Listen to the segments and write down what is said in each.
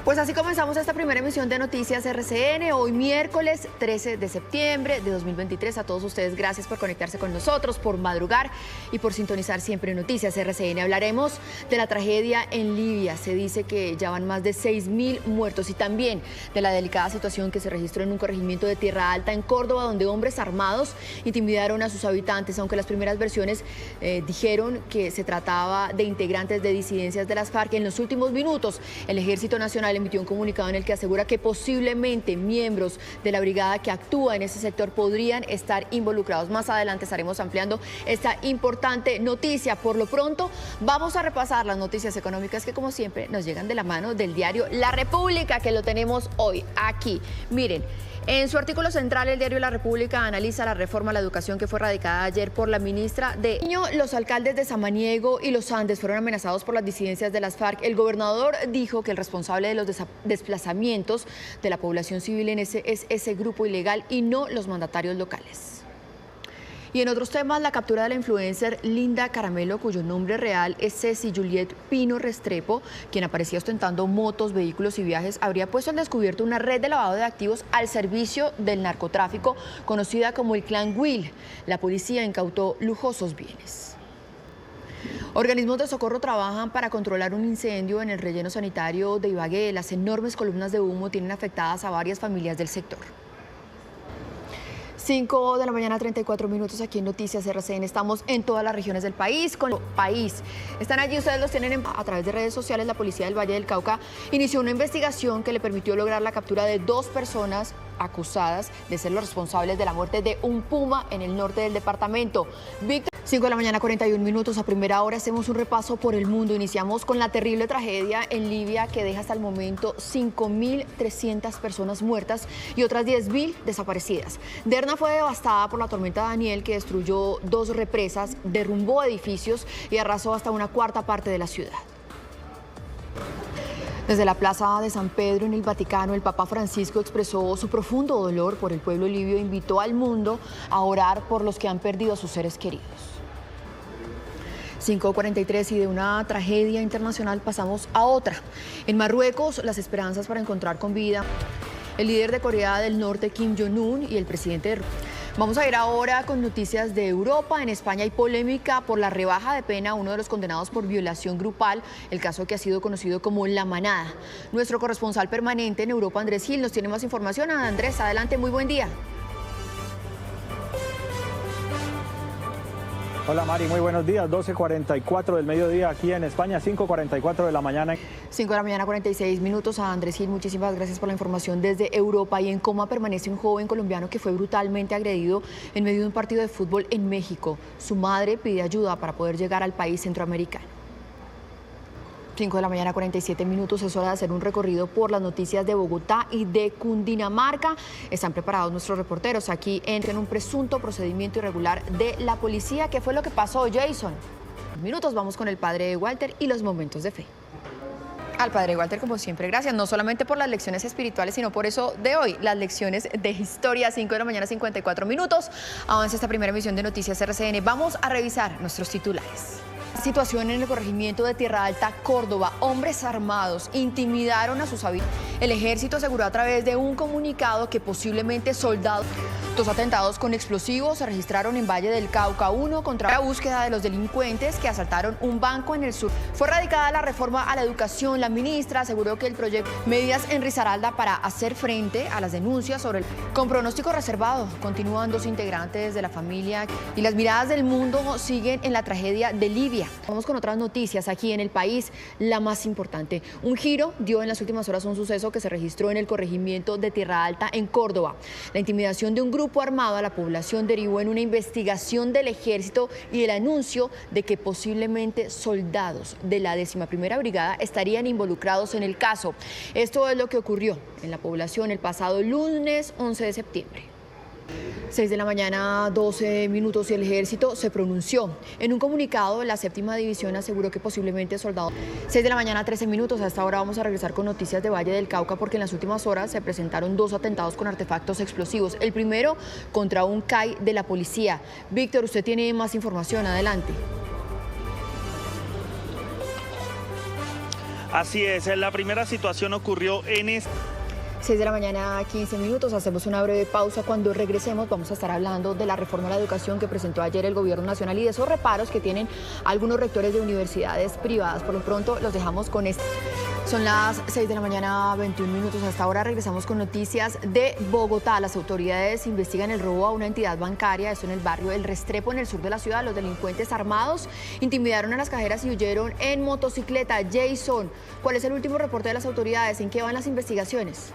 Pues así comenzamos esta primera emisión de Noticias RCN, hoy miércoles 13 de septiembre de 2023. A todos ustedes, gracias por conectarse con nosotros, por madrugar y por sintonizar siempre Noticias RCN. Hablaremos de la tragedia en Libia. Se dice que ya van más de 6.000 muertos y también de la delicada situación que se registró en un corregimiento de Tierra Alta en Córdoba, donde hombres armados intimidaron a sus habitantes, aunque las primeras versiones dijeron que se trataba de integrantes de disidencias de las FARC. En los últimos minutos, el Ejército Nacional emitió un comunicado en el que asegura que posiblemente miembros de la brigada que actúa en ese sector podrían estar involucrados. Más adelante estaremos ampliando esta importante noticia. Por lo pronto, vamos a repasar las noticias económicas que, como siempre, nos llegan de la mano del diario La República, que lo tenemos hoy aquí. Miren, en su artículo central, el diario La República analiza la reforma a la educación que fue radicada ayer por la ministra de... Los alcaldes de Samaniego y Los Andes fueron amenazados por las disidencias de las FARC. El gobernador dijo que el responsable de los desplazamientos de la población civil es ese grupo ilegal y no los mandatarios locales. Y en otros temas, la captura de la influencer Linda Caramelo, cuyo nombre real es Ceci Juliet Pino Restrepo, quien aparecía ostentando motos, vehículos y viajes, habría puesto al descubierto una red de lavado de activos al servicio del narcotráfico, conocida como el Clan Will. La policía incautó lujosos bienes. Organismos de socorro trabajan para controlar un incendio en el relleno sanitario de Ibagué. Las enormes columnas de humo tienen afectadas a varias familias del sector. 5 de la mañana, 34 minutos aquí en Noticias RCN. Estamos en todas las regiones del país. Están allí, ustedes los tienen a través de redes sociales. La policía del Valle del Cauca inició una investigación que le permitió lograr la captura de 2 personas acusadas de ser los responsables de la muerte de un puma en el norte del departamento. 5 de la mañana, 41 minutos. A primera hora hacemos un repaso por el mundo. Iniciamos con la terrible tragedia en Libia que deja hasta el momento 5.300 personas muertas y otras 10.000 desaparecidas. Derna fue devastada por la tormenta Daniel, que destruyó 2 represas, derrumbó edificios y arrasó hasta una cuarta parte de la ciudad. Desde la Plaza de San Pedro en el Vaticano, el Papa Francisco expresó su profundo dolor por el pueblo libio e invitó al mundo a orar por los que han perdido a sus seres queridos. 5:43 y de una tragedia internacional pasamos a otra. En Marruecos, las esperanzas para encontrar con vida el líder de Corea del Norte, Kim Jong-un, y el presidente de... Vamos a ir ahora con noticias de Europa. En España hay polémica por la rebaja de pena a uno de los condenados por violación grupal, el caso que ha sido conocido como La Manada. Nuestro corresponsal permanente en Europa, Andrés Gil, nos tiene más información. Andrés, adelante, muy buen día. Hola Mari, muy buenos días. 12:44 del mediodía aquí en España, 5:44 de la mañana. 5 de la mañana, 46 minutos. A Andrés Gil, muchísimas gracias por la información desde Europa. Y en coma permanece un joven colombiano que fue brutalmente agredido en medio de un partido de fútbol en México. Su madre pide ayuda para poder llegar al país centroamericano. 5 de la mañana, 47 minutos. Es hora de hacer un recorrido por las noticias de Bogotá y de Cundinamarca. Están preparados nuestros reporteros aquí en un presunto procedimiento irregular de la policía. ¿Qué fue lo que pasó, Jason? Minutos, vamos con el padre de Walter y los momentos de fe. Al padre Walter, como siempre, gracias, no solamente por las lecciones espirituales, sino por eso de hoy, las lecciones de historia. 5 de la mañana, 54 minutos. Avanza esta primera emisión de Noticias RCN. Vamos a revisar nuestros titulares. Situación en el corregimiento de Tierra Alta, Córdoba. Hombres armados intimidaron a sus habitantes. El ejército aseguró a través de un comunicado que posiblemente soldados. 2 atentados con explosivos se registraron en Valle del Cauca. Uno contra la búsqueda de los delincuentes que asaltaron un banco en el sur. Fue radicada la reforma a la educación. La ministra aseguró que el proyecto medidas en Risaralda para hacer frente a las denuncias sobre el... Con pronóstico reservado, continúan 2 integrantes de la familia y las miradas del mundo siguen en la tragedia de Libia. Vamos con otras noticias aquí en el país, la más importante. Un giro dio en las últimas horas un suceso que se registró en el corregimiento de Tierra Alta en Córdoba. La intimidación de un grupo armado a la población derivó en una investigación del ejército y el anuncio de que posiblemente soldados de la 11ª Brigada estarían involucrados en el caso. Esto es lo que ocurrió en la población el pasado lunes 11 de septiembre. 6 de la mañana, 12 minutos, y el ejército se pronunció. En un comunicado, la 7ª División aseguró que posiblemente soldados... 6 de la mañana, 13 minutos. A esta hora vamos a regresar con noticias de Valle del Cauca, porque en las últimas horas se presentaron 2 atentados con artefactos explosivos. El primero contra un CAI de la policía. Víctor, usted tiene más información. Adelante. Así es, la primera situación ocurrió en este... 6 de la mañana, 15 minutos. Hacemos una breve pausa. Cuando regresemos vamos a estar hablando de la reforma a la educación que presentó ayer el Gobierno Nacional y de esos reparos que tienen algunos rectores de universidades privadas. Por lo pronto los dejamos con esto. Son las 6 de la mañana, 21 minutos. Hasta ahora regresamos con noticias de Bogotá. Las autoridades investigan el robo a una entidad bancaria, esto en el barrio El Restrepo, en el sur de la ciudad. Los delincuentes armados intimidaron a las cajeras y huyeron en motocicleta. Jason, ¿cuál es el último reporte de las autoridades? ¿En qué van las investigaciones?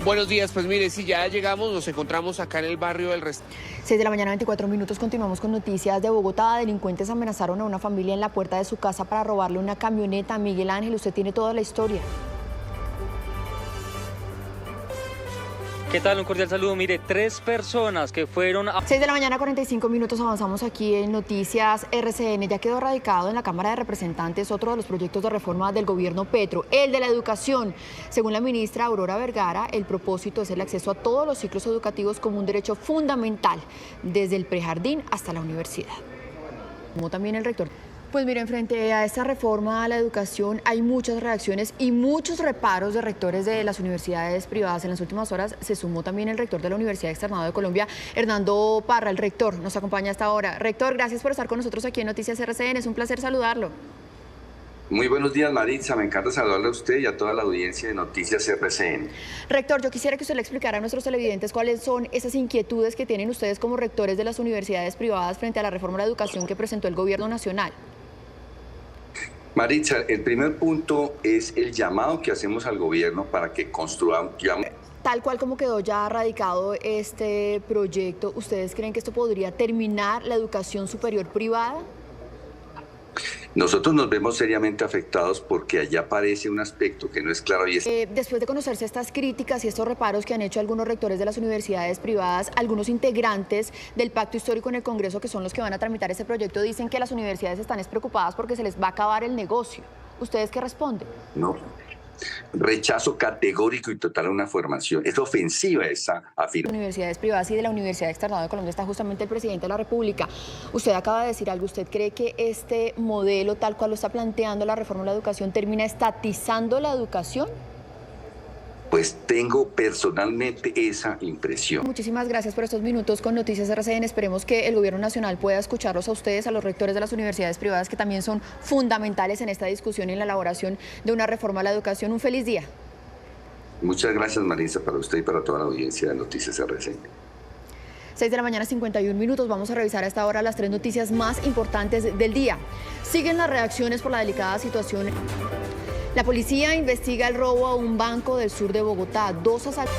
Buenos días, pues mire, si ya llegamos, nos encontramos acá en el barrio del Restrepo. 6 de la mañana, 24 minutos, continuamos con noticias de Bogotá. Delincuentes amenazaron a una familia en la puerta de su casa para robarle una camioneta. Miguel Ángel, usted tiene toda la historia. ¿Qué tal? Un cordial saludo. Mire, 3 personas que fueron a... 6 de la mañana, 45 minutos, avanzamos aquí en Noticias RCN. Ya quedó radicado en la Cámara de Representantes otro de los proyectos de reforma del gobierno Petro, el de la educación. Según la ministra Aurora Vergara, el propósito es el acceso a todos los ciclos educativos como un derecho fundamental, desde el prejardín hasta la universidad. Como también el rector. Pues miren, frente a esta reforma a la educación hay muchas reacciones y muchos reparos de rectores de las universidades privadas. En las últimas horas se sumó también el rector de la Universidad Externado de Colombia, Hernando Parra, el rector, nos acompaña hasta ahora. Rector, gracias por estar con nosotros aquí en Noticias RCN, es un placer saludarlo. Muy buenos días, Maritza. Me encanta saludarle a usted y a toda la audiencia de Noticias RCN. Rector, yo quisiera que usted le explicara a nuestros televidentes cuáles son esas inquietudes que tienen ustedes como rectores de las universidades privadas frente a la reforma a la educación que presentó el Gobierno Nacional. Maritza, el primer punto es el llamado que hacemos al gobierno para que construya. Tal cual como quedó ya radicado este proyecto, ¿ustedes creen que esto podría terminar la educación superior privada? Nosotros nos vemos seriamente afectados porque allá aparece un aspecto que no es claro y es... Después de conocerse estas críticas y estos reparos que han hecho algunos rectores de las universidades privadas, algunos integrantes del Pacto Histórico en el Congreso, que son los que van a tramitar este proyecto, dicen que las universidades están preocupadas porque se les va a acabar el negocio. ¿Ustedes qué responden? No. Rechazo categórico y total a una formación. Es ofensiva esa afirmación. Universidades privadas y de la Universidad Externado de Colombia está justamente el presidente de la República. Usted acaba de decir algo. ¿Usted cree que este modelo, tal cual lo está planteando la reforma de la educación, termina estatizando la educación? Pues tengo personalmente esa impresión. Muchísimas gracias por estos minutos con Noticias RCN. Esperemos que el Gobierno Nacional pueda escucharlos a ustedes, a los rectores de las universidades privadas, que también son fundamentales en esta discusión y en la elaboración de una reforma a la educación. Un feliz día. Muchas gracias, Marisa, para usted y para toda la audiencia de Noticias RCN. 6 de la mañana, 51 minutos. Vamos a revisar a esta hora las 3 noticias más importantes del día. Siguen las reacciones por la delicada situación. La policía investiga el robo a un banco del sur de Bogotá. 2 asaltos.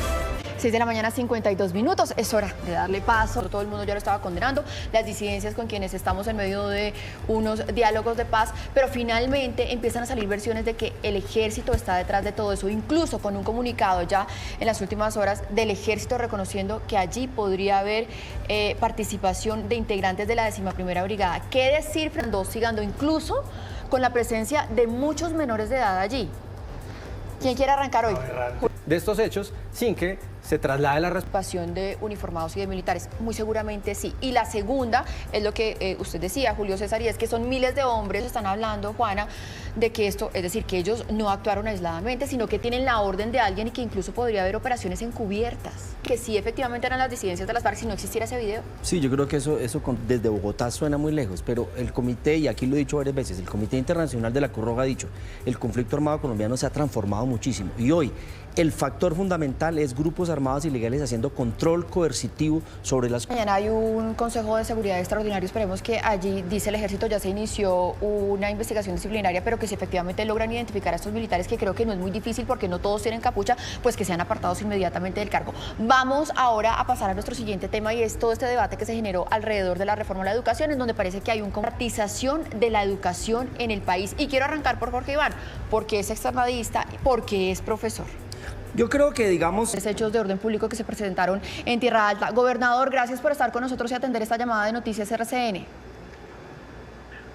6 de la mañana, 52 minutos. Es hora de darle paso. Todo el mundo ya lo estaba condenando. Las disidencias con quienes estamos en medio de unos diálogos de paz. Pero finalmente empiezan a salir versiones de que el ejército está detrás de todo eso. Incluso con un comunicado ya en las últimas horas del ejército reconociendo que allí podría haber participación de integrantes de la 11ª Brigada. ¿Qué decir, Fernando Sigando? Incluso con la presencia de muchos menores de edad allí. ¿Quién quiere arrancar hoy? De estos hechos, sin que se traslade la participación de uniformados y de militares. Muy seguramente sí. Y la segunda es lo que usted decía, Julio César, y es que son miles de hombres, están hablando, Juana, de que esto, es decir, que ellos no actuaron aisladamente, sino que tienen la orden de alguien y que incluso podría haber operaciones encubiertas. Que sí, efectivamente eran las disidencias de las FARC si no existiera ese video. Sí, yo creo que eso desde Bogotá suena muy lejos, pero el comité, y aquí lo he dicho varias veces, el Comité Internacional de la Cruz Roja ha dicho, el conflicto armado colombiano se ha transformado muchísimo y hoy el factor fundamental es grupos armados ilegales haciendo control coercitivo sobre las... Mañana hay un Consejo de Seguridad extraordinario, esperemos que allí, dice el Ejército, ya se inició una investigación disciplinaria, pero que si efectivamente logran identificar a estos militares, que creo que no es muy difícil porque no todos tienen capucha, pues que sean apartados inmediatamente del cargo. Vamos ahora a pasar a nuestro siguiente tema y es todo este debate que se generó alrededor de la reforma a la educación, en donde parece que hay una privatización de la educación en el país. Y quiero arrancar por Jorge Iván, porque es externadista y porque es profesor. Yo creo que, digamos... Hechos de orden público que se presentaron en Tierra Alta. Gobernador, gracias por estar con nosotros y atender esta llamada de Noticias RCN.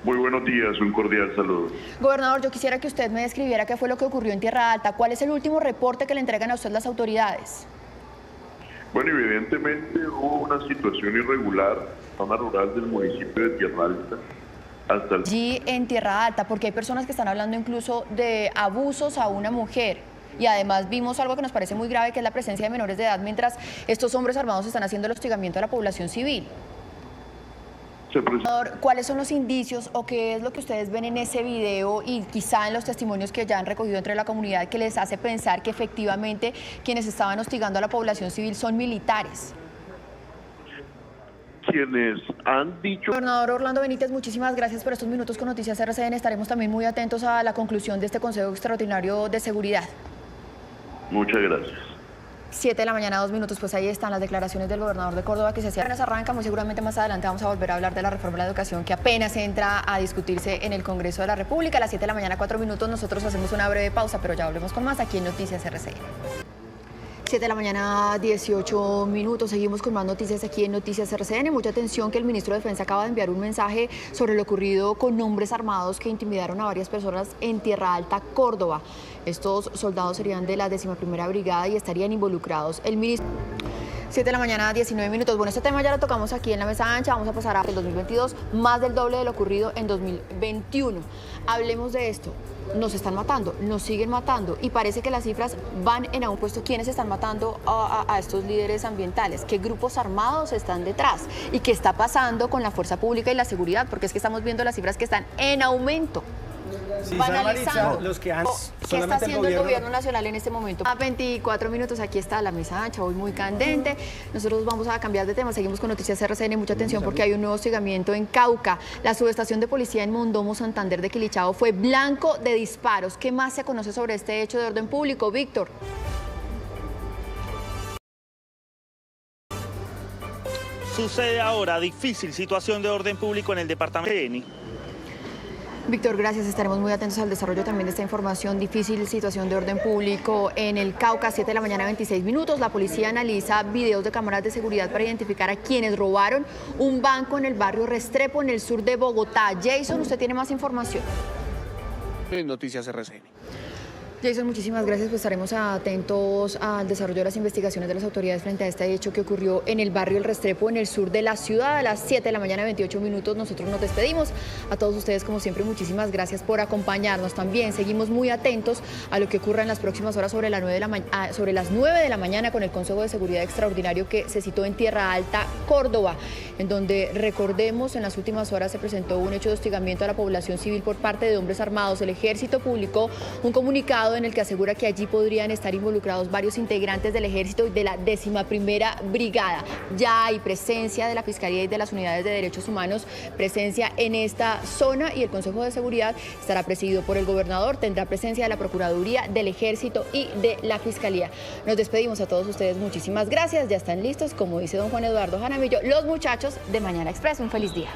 Muy buenos días, un cordial saludo. Gobernador, yo quisiera que usted me describiera qué fue lo que ocurrió en Tierra Alta. ¿Cuál es el último reporte que le entregan a usted las autoridades? Bueno, evidentemente hubo una situación irregular en la zona rural del municipio de Tierra Alta, hasta el... Allí en Tierra Alta, porque hay personas que están hablando incluso de abusos a una mujer. Y además vimos algo que nos parece muy grave, que es la presencia de menores de edad, mientras estos hombres armados están haciendo el hostigamiento a la población civil. ¿Cuáles son los indicios o qué es lo que ustedes ven en ese video y quizá en los testimonios que ya han recogido entre la comunidad que les hace pensar que efectivamente quienes estaban hostigando a la población civil son militares? Quienes han dicho... Gobernador Orlando Benítez, muchísimas gracias por estos minutos con Noticias RCN. Estaremos también muy atentos a la conclusión de este Consejo Extraordinario de Seguridad. Muchas gracias. 7 de la mañana, 2 minutos, pues ahí están las declaraciones del gobernador de Córdoba que se cierran, arranca, muy seguramente más adelante vamos a volver a hablar de la reforma de la educación que apenas entra a discutirse en el Congreso de la República. A las 7 de la mañana, 4 minutos, nosotros hacemos una breve pausa, pero ya volvemos con más aquí en Noticias RCN. 7 de la mañana, 18 minutos. Seguimos con más noticias aquí en Noticias RCN. Mucha atención que el ministro de Defensa acaba de enviar un mensaje sobre lo ocurrido con hombres armados que intimidaron a varias personas en Tierra Alta, Córdoba. Estos soldados serían de la 11ª Brigada y estarían involucrados. El ministro... 7 de la mañana, 19 minutos. Bueno, este tema ya lo tocamos aquí en la mesa ancha. Vamos a pasar a el 2022, más del doble de lo ocurrido en 2021. Hablemos de esto. Nos están matando, nos siguen matando y parece que las cifras van en aumento. Puesto ¿quiénes están matando a estos líderes ambientales? ¿Qué grupos armados están detrás? ¿Y qué está pasando con la fuerza pública y la seguridad? Porque es que estamos viendo las cifras que están en aumento. Sí, Banalizando. los que han... ¿Qué está haciendo el gobierno nacional en este momento? A 24 minutos, aquí está la mesa ancha, hoy muy candente. Nosotros vamos a cambiar de tema, seguimos con Noticias RCN. Mucha atención porque hay un nuevo hostigamiento en Cauca. La subestación de policía en Mondomo, Santander de Quilichao, fue blanco de disparos. ¿Qué más se conoce sobre este hecho de orden público, Víctor? Sucede ahora difícil situación de orden público en el departamento de Eni. Víctor, gracias. Estaremos muy atentos al desarrollo también de esta información. Difícil situación de orden público en el Cauca, 7 de la mañana, 26 minutos. La policía analiza videos de cámaras de seguridad para identificar a quienes robaron un banco en el barrio Restrepo, en el sur de Bogotá. Jason, usted tiene más información. En Noticias RCN. Jason, muchísimas gracias. Pues estaremos atentos al desarrollo de las investigaciones de las autoridades frente a este hecho que ocurrió en el barrio El Restrepo, en el sur de la ciudad. A las 7 de la mañana, 28 minutos, nosotros nos despedimos. A todos ustedes, como siempre, muchísimas gracias por acompañarnos. También seguimos muy atentos a lo que ocurra en las próximas horas sobre las 9 de la mañana con el Consejo de Seguridad Extraordinario que se citó en Tierra Alta, Córdoba, en donde, recordemos, en las últimas horas se presentó un hecho de hostigamiento a la población civil por parte de hombres armados. El Ejército publicó un comunicado en el que asegura que allí podrían estar involucrados varios integrantes del Ejército y de la 11ª Brigada. Ya hay presencia de la Fiscalía y de las unidades de derechos humanos, presencia en esta zona, y el Consejo de Seguridad estará presidido por el gobernador, tendrá presencia de la Procuraduría, del Ejército y de la Fiscalía. Nos despedimos a todos ustedes, muchísimas gracias, ya están listos, como dice don Juan Eduardo Jaramillo, los muchachos de Mañana Express. Un feliz día.